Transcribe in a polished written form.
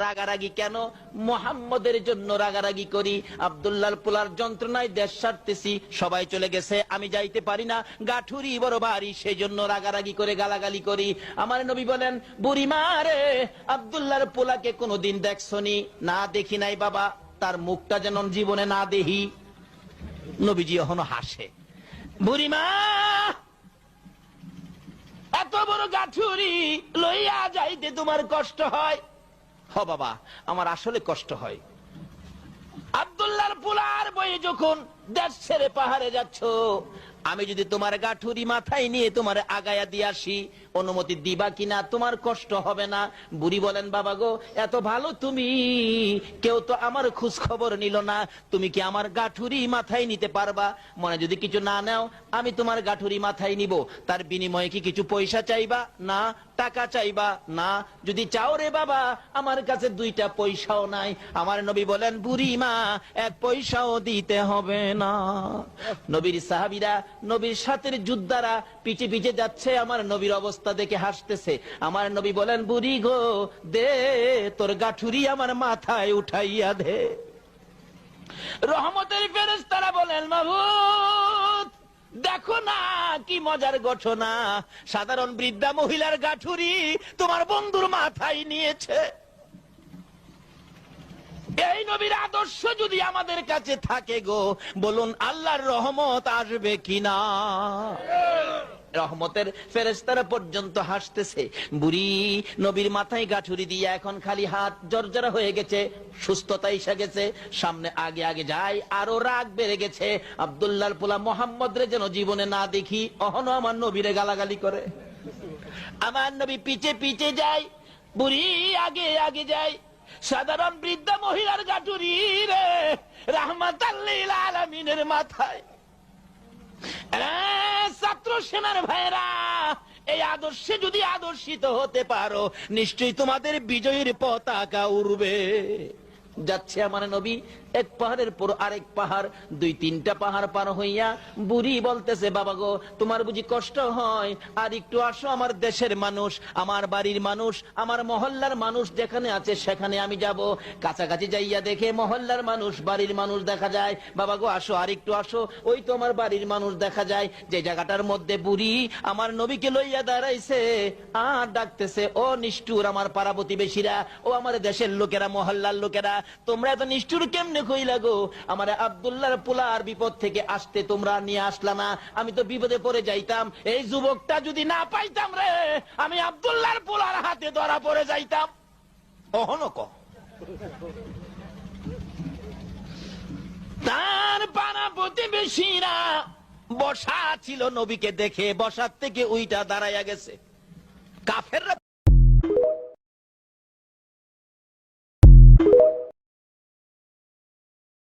রাগারাগি কেন? মুহাম্মদের জন্য রাগারাগি করি। আব্দুল্লাহর পোলার যন্ত্রণায় দেশ ছাড়তেছি, সবাই চলে গেছে, আমি যাইতে পারি না, গাঠুরি বড় ভারী, সেই জন্য রাগারাগি করে গালাগালি করি। আমার নবী বলেন, বুড়ি মা রে, আব্দুল্লাহর পোলাকে কোনোদিন দেখছনি? না, দেখি নাই বাবা, তার মুখটা যেন জীবনে না দেখি। নবীজি এখনো হাসে। বুড়ি মা, এত বড় গাঠুরি লইয়া যাইতে তোমার কষ্ট হয়? হ বাবা, আমার আসলে কষ্ট হয়। আব্দুল্লাহর পোলার বয়ে যখন দেশ ছেড়ে পাহাড়ে যাচ্ছ, আমি যদি তোমার গাঠুরি মাথায় নিয়ে তোমার আগায়া দিয়ে আসি, অনুমতি দিবা কিনা? তোমার কষ্ট হবে না? বুড়ি বলেন, বাবা গো, এত ভালো তুমি, কেউ তো আমার খোঁজ খবর নিল না, তুমি কি আমার গাঠুরি মাথায় নিতে পারবা? মনে যদি কিছু না নাও, আমি তোমার গাঠুরি মাথায় নিব, তার বিনিময়ে কি কিছু পয়সা চাইবা? না। টাকা চাইবা? না। যদি চাও রে বাবা, আমার কাছে 2টা পয়সাও নাই। আমার নবী বলেন, বুড়ি মা, 1 পয়সাও দিতে হবে না। নবীর সাহাবীরা, নবীর সাথে যোদ্ধারা পিছে পিছে যাচ্ছে, আমার নবীর অবস্থা দেখে হাসতেছে। আমার নবী বলেন, বুড়ি গো, দে তোর গাঠুরি আমার মাথায় উঠাইয়া দে। রহমতের ফেরেশতারা বলেন, মাবুদ, দেখো না কি মজার ঘটনা, সাধারণ বৃদ্ধা মহিলার গাঠুরি তোমার বন্ধুর মাথায় নিয়েছে। এই নবীর আদর্শ যদি আমাদের কাছে থাকে গো, বলুন আল্লাহর রহমত আসবে কিনা? রহমতের ফেরেশতারা পর্যন্ত হাসতেছে। বুড়ি নবীর মাথায় গাঠুরি দিয়ে এখন খালি হাত জর্জরা হয়ে গেছে, সুস্থতা এসে গেছে, সামনে আগে আগে যায়, আরো রাগ বেড়ে গেছে। আব্দুল্লাহর পোলা মোহাম্মদ রে যেন জীবনে না দেখি, অহনো আমার নবীরে গালাগালি করে। আমার নবী পিছে পিছে যায়, বুড়ি আগে আগে যায়। সাধারণ বৃদ্ধা মহিলার গাঠুরি রে রাহমাতাল লিল আলামিনের মাথায়। ছাত্র সেনার ভাইরা, এই আদর্শে যদি আদর্শিত হতে পারো, নিশ্চয়ই তোমাদের বিজয়ের পতাকা উড়বে। যাচ্ছে আমার নবী এক পাহাড়ের পর আরেক পাহাড়, 2-3টা পাহাড় পার হইয়া বুড়ি বলতেছে, বাবা গো, তোমার বুঝি কষ্ট হয়? আর একটু আসো, আমার দেশের মানুষ, আমার বাড়ির মানুষ, আমার মহল্লার মানুষ যেখানে আছে সেখানে আমি যাব। কাছাকাছি যাইয়া দেখে মহল্লার মানুষ, বাড়ির মানুষ দেখা যায়। বাবা গো, আসো, আর একটু আসো, ওই তো আমার বাড়ির মানুষ দেখা যায়। যে জায়গাটার মধ্যে বুড়ি আমার নবীকে লইয়া দাঁড়াইছে, আর ডাকতেছে, ও নিষ্ঠুর আমার পাড়া প্রতিবেশীরা, ও আমার দেশের লোকেরা, মহল্লার লোকেরা, তোমরা এত নিষ্ঠুর কেমনে কইলা গো? আমার আব্দুল্লাহর পোলার বিপদ থেকে আসতে তোমরা নিয়ে আসলা না, আমি তো বিপদে পড়ে যাইতাম। এই যুবকটা যদি না পাইতাম রে, আমি আব্দুল্লাহর পোলার হাতে ধরা পড়ে যাইতাম। অহনক তার পাড়া প্রতিবেশীরা বসা ছিল, নবীকে দেখে বসার থেকে উইটা দাঁড়াইয়া গেছে। কাফেররা